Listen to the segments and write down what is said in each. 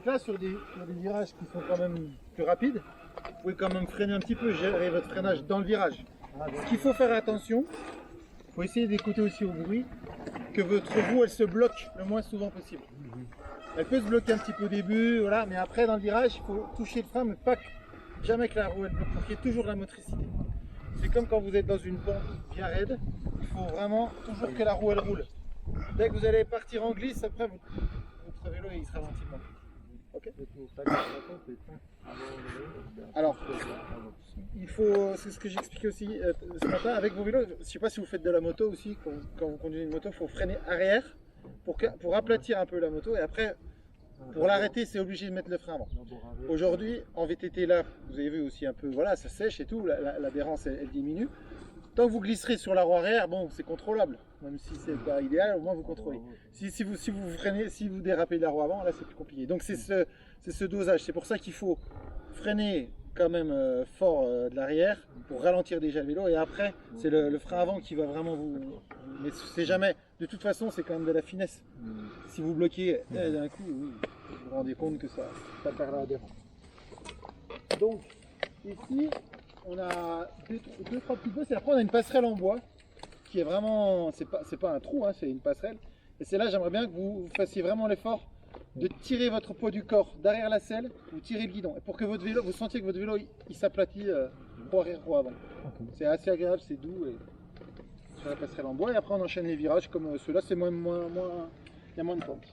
Donc là, sur des virages qui sont quand même plus rapides, vous pouvez quand même freiner un petit peu, gérer votre freinage dans le virage. Ce qu'il faut faire attention, il faut essayer d'écouter aussi au bruit, que votre roue elle se bloque le moins souvent possible. Elle peut se bloquer un petit peu au début, voilà, mais après dans le virage, il faut toucher le frein, mais pas jamais que la roue elle bloque, pour qu'il y ait toujours la motricité. C'est comme quand vous êtes dans une pente bien raide, il faut vraiment toujours que la roue elle roule. Dès que vous allez partir en glisse, après votre vélo il se ralentit moins. Ok. Alors, il faut, c'est ce que j'expliquais aussi ce matin avec vos vélos. Je ne sais pas si vous faites de la moto aussi, quand vous conduisez une moto, il faut freiner arrière pour aplatir un peu la moto et après, pour l'arrêter, c'est obligé de mettre le frein avant. Aujourd'hui, en VTT là, vous avez vu aussi un peu, voilà, ça sèche et tout, l'adhérence elle diminue. Tant que vous glisserez sur la roue arrière, bon, c'est contrôlable, même si c'est pas idéal, au moins vous contrôlez. Si vous freinez, si vous dérapez de la roue avant, là c'est plus compliqué. Donc c'est ce dosage, c'est pour ça qu'il faut freiner quand même fort de l'arrière pour ralentir déjà le vélo et après c'est le frein avant qui va vraiment vous... Mais c'est jamais, de toute façon c'est quand même de la finesse. Si vous bloquez d'un coup, vous vous rendez compte que ça perd l'adhérence. Donc ici, on a deux, trois petits bosses et après on a une passerelle en bois qui est vraiment, c'est pas un trou, hein, c'est une passerelle. Et c'est là j'aimerais bien que vous fassiez vraiment l'effort de tirer votre poids du corps derrière la selle, vous tirez le guidon. Et pour que votre vélo, vous sentiez que votre vélo il s'aplatit roue arrière, roue avant. C'est assez agréable, c'est doux et sur la passerelle en bois. Et après on enchaîne les virages comme ceux-là, c'est il y a moins de pente.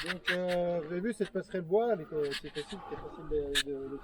Donc vous avez vu cette passerelle bois, elle était facile, c'était facile de